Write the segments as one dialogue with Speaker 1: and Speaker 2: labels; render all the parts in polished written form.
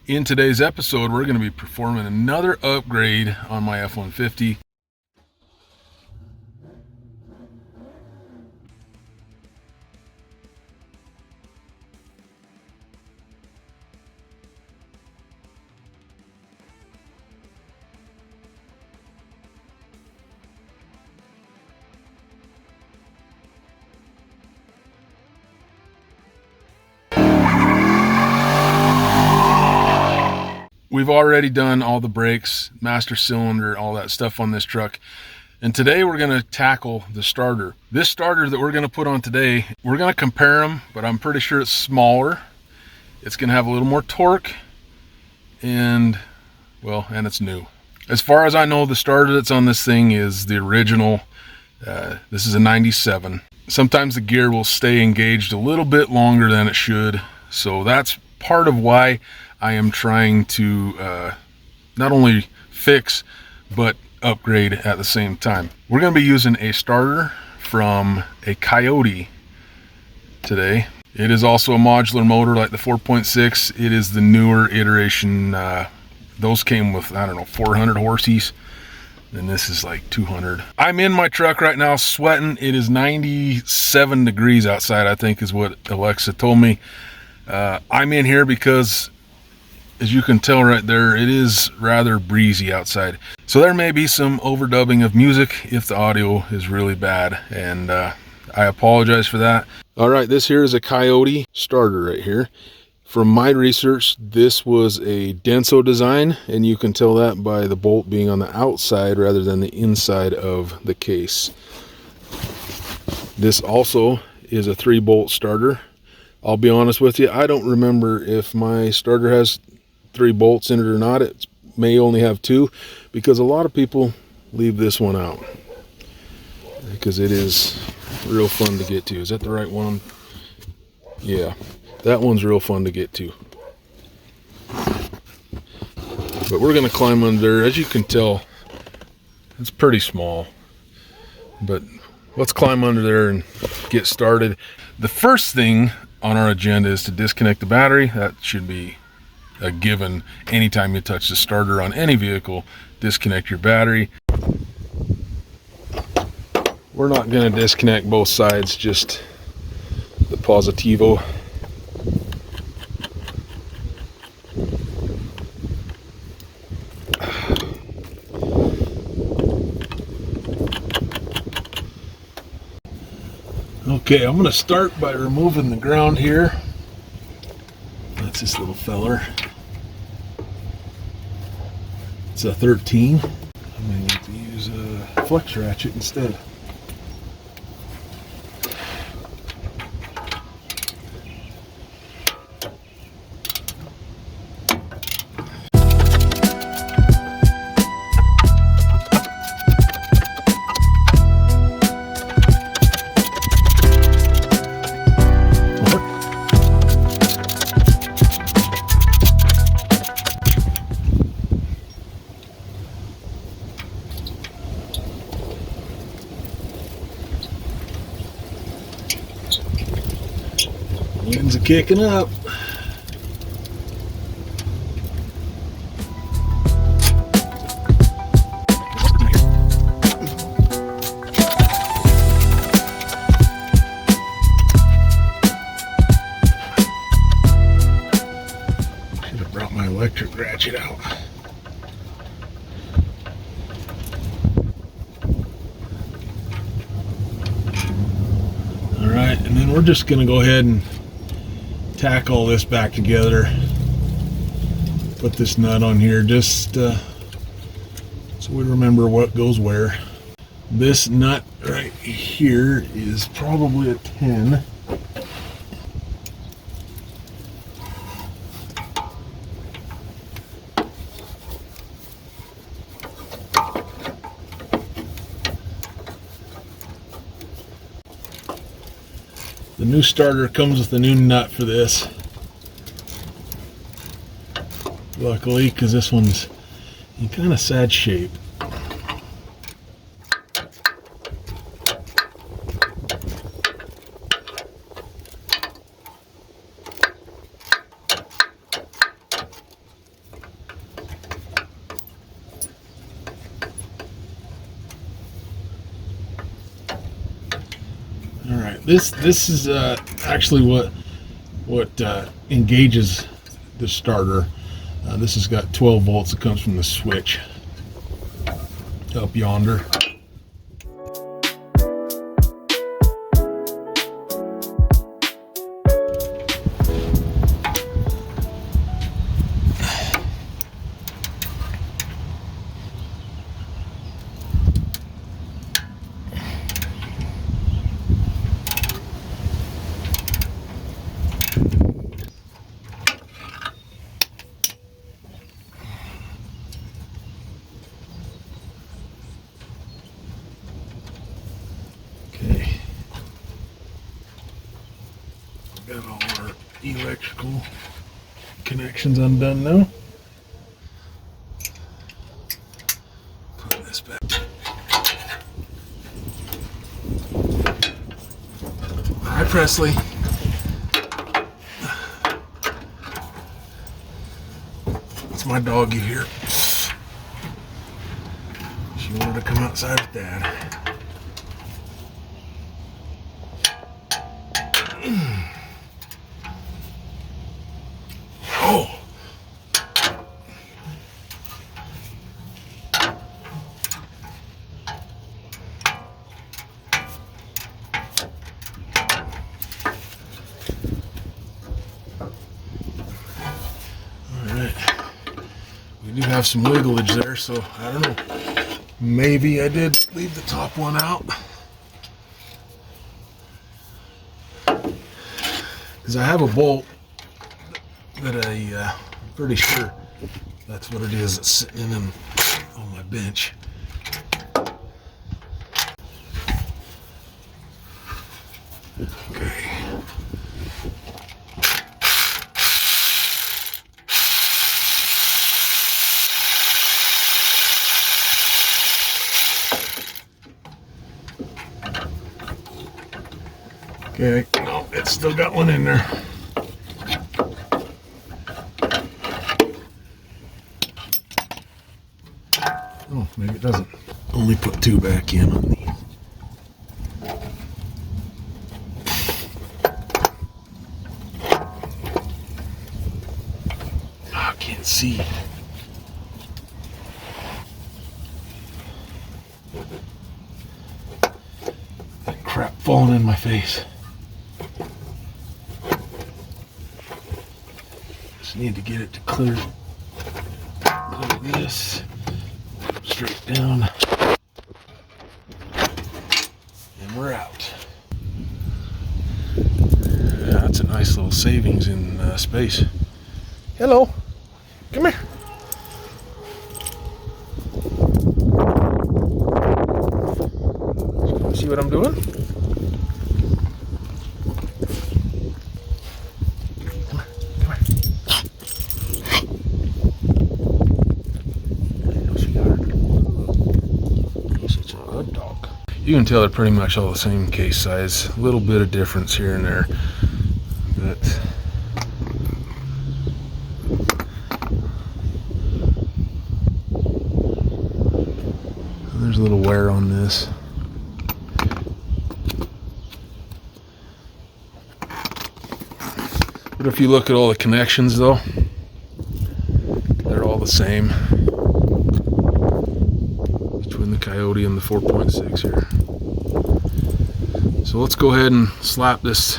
Speaker 1: In today's episode, we're going to be performing another upgrade on my F-150. We've already done all the brakes, master cylinder, all that stuff on this truck. And today we're going to tackle the starter. This starter that we're going to put on today, we're going to compare them, but I'm pretty sure it's smaller. It's going to have a little more torque and it's new. As far as I know, the starter that's on this thing is the original. This is a 97. Sometimes the gear will stay engaged a little bit longer than it should. So that's part of why I am trying to not only fix but upgrade at the same time. We're going to be using a starter from a Coyote today. It is also a modular motor like the 4.6. It is the newer iteration. Those came with, I don't know, 400 horses, and this is like 200. I'm in my truck right now sweating. It is 97 degrees outside, I think is what Alexa told me. I'm in here because, as you can tell right there, it is rather breezy outside. So there may be some overdubbing of music if the audio is really bad, and I apologize for that. All right, this here is a Coyote starter right here. From my research, this was a Denso design, and you can tell that by the bolt being on the outside rather than the inside of the case. This also is a 3-bolt starter. I'll be honest with you, I don't remember if my starter has 3 bolts in it or not. It may only have 2, because a lot of people leave this one out because it is real fun to get to. Is that the right one? Yeah, that one's real fun to get to. But we're going to climb under. As you can tell, it's pretty small, but let's climb under there and get started. The first thing on our agenda is to disconnect the battery. That should be a given. Anytime you touch the starter on any vehicle, disconnect your battery. We're not going to disconnect both sides, just the positivo. Okay, I'm going to start by removing the ground here. That's this little feller. It's a 13. I may need to use a flex ratchet instead. Winds are kicking up. Should have brought my electric ratchet out. All right, and then we're just going to go ahead and tack all this back together. Put this nut on here just so we remember what goes where. This nut right here is probably a 10. The new starter comes with a new nut for this. Luckily, because this one's in kind of sad shape. This is actually what engages the starter. This has got 12 volts that comes from the switch up yonder. Okay, got all our electrical connections undone now. Put this back. Hi, Presley. It's my doggy here. She wanted to come outside with Dad. Oh! Alright. We do have some wigglage there, so I don't know. Maybe I did leave the top one out. Because I have a bolt that I'm pretty sure that's what it is. It's sitting on my bench. Okay. Okay, no, it's still got one in there. Oh, maybe it doesn't. Only put 2 back in on these. Oh, I can't see. That crap falling in my face. Just need to get it to clear this. Straight down, and we're out. Yeah, that's a nice little savings in space. Hello, come here. See what I'm doing? You can tell they're pretty much all the same case size. A little bit of difference here and there, but there's a little wear on this. But if you look at all the connections though, they're all the same. Between the Coyote and the 4.6 here. So let's go ahead and slap this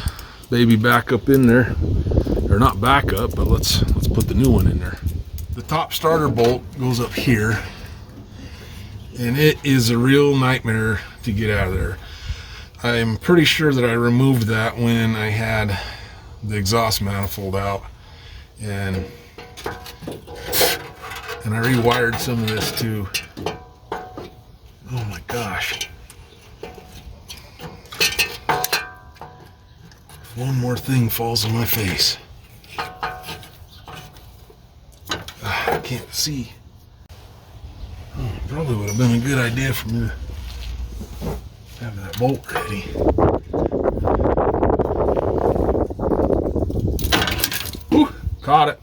Speaker 1: baby back up in there. Or not back up, but let's put the new one in there. The top starter bolt goes up here. And it is a real nightmare to get out of there. I'm pretty sure that I removed that when I had the exhaust manifold out. And I rewired some of this too. Oh my gosh. If one more thing falls on my face. I can't see. Oh, probably would have been a good idea for me to have that bolt ready. Ooh, caught it.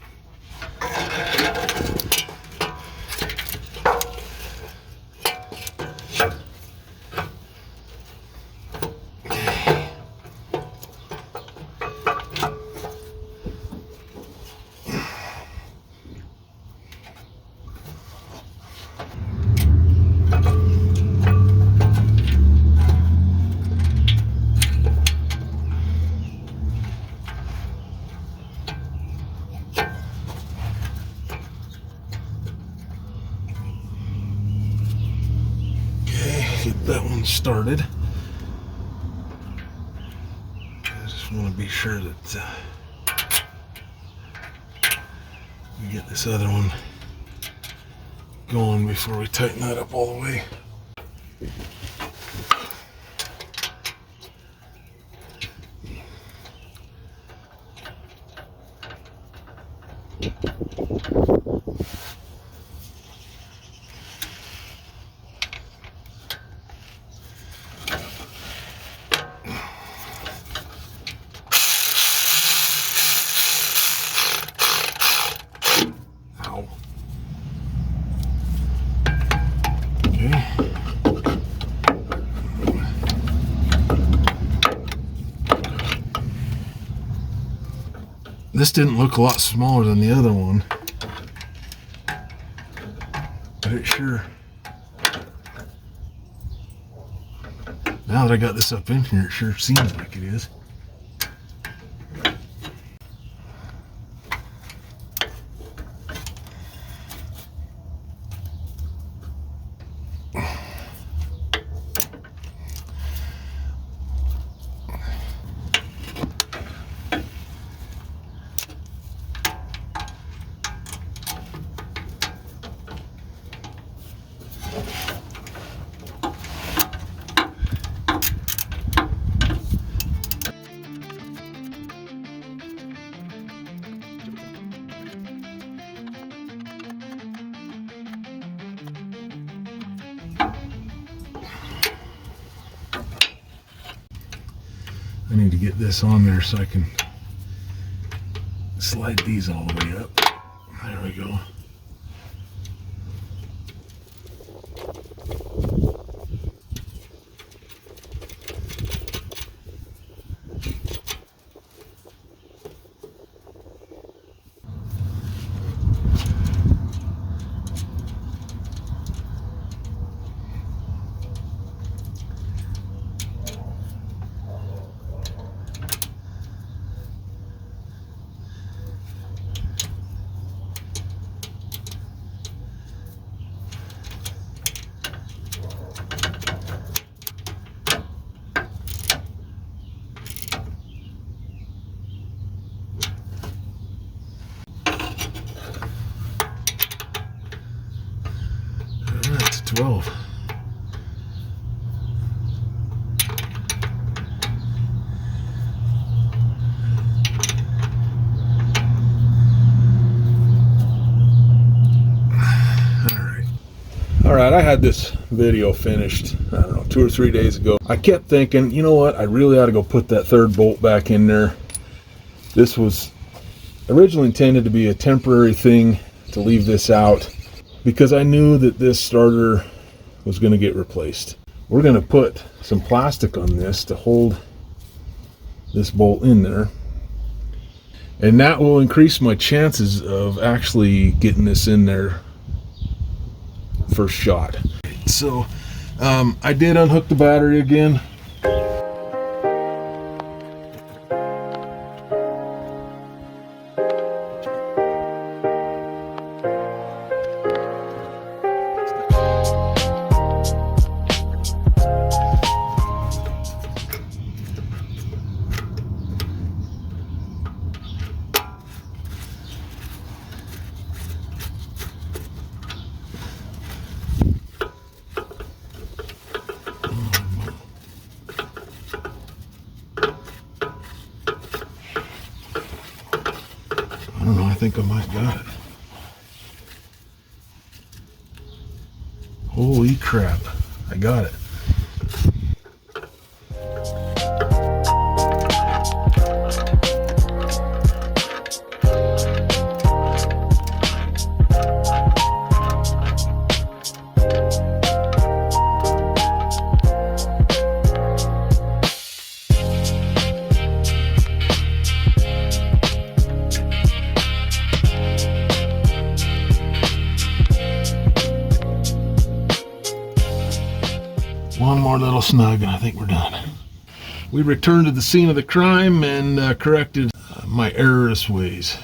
Speaker 1: get that one started. I just want to be sure that we get this other one going before we tighten that up all the way. This didn't look a lot smaller than the other one, but it sure, now that I got this up in here, it sure seems like it is. I need to get this on there so I can slide these all the way up. There we go. That's 12. All right, I had this video finished, I don't know, 2 or 3 days ago. I kept thinking, you know what, I really ought to go put that third bolt back in there. This was originally intended to be a temporary thing to leave this out because I knew that this starter was going to get replaced. We're going to put some plastic on this to hold this bolt in there, and that will increase my chances of actually getting this in there first shot. So I did unhook the battery again. I don't know, I think I might got it. Holy crap, I got it. One more little snug and I think we're done. We returned to the scene of the crime and corrected my errorous ways.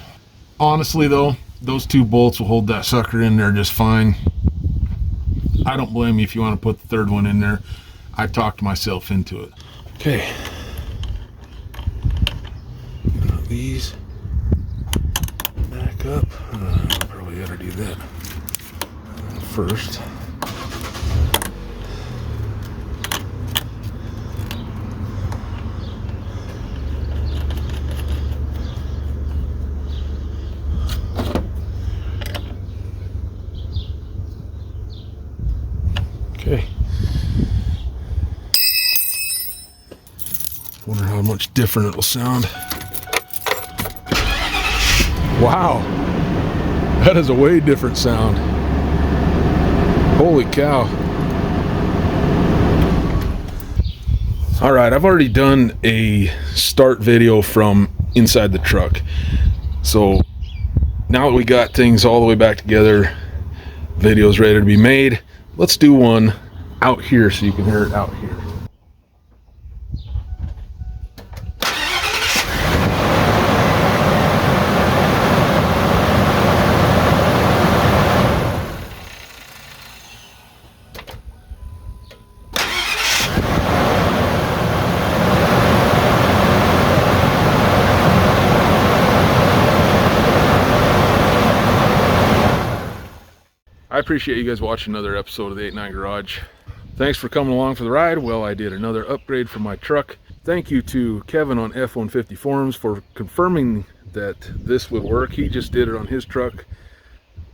Speaker 1: Honestly though, those 2 bolts will hold that sucker in there just fine. I don't blame you if you want to put the third one in there. I talked myself into it. Okay. These back up. Probably got to do that first. Okay. Wonder how much different it'll sound. Wow, that is a way different sound. Holy cow. All right, I've already done a start video from inside the truck. So now that we got things all the way back together, video's ready to be made, let's do one out here so you can hear it out here. I appreciate you guys watching another episode of the 89 Garage. Thanks for coming along for the ride. Well, I did another upgrade for my truck. Thank you to Kevin on F-150 forums for confirming that this would work. He just did it on his truck,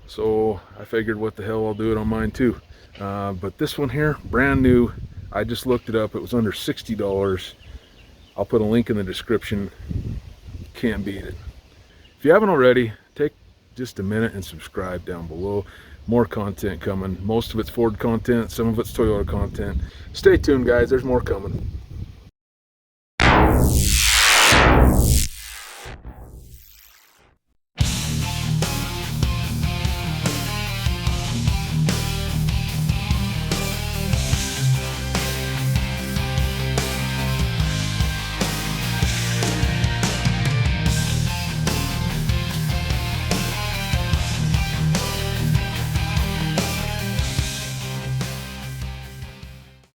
Speaker 1: so I figured what the hell, I'll do it on mine too. But this one here, brand new. I just looked it up. It was under $60. I'll put a link in the description. Can't beat it. If you haven't already, take just a minute and subscribe down below. More content coming. Most of it's Ford content, some of it's Toyota content. Stay tuned, guys, there's more coming.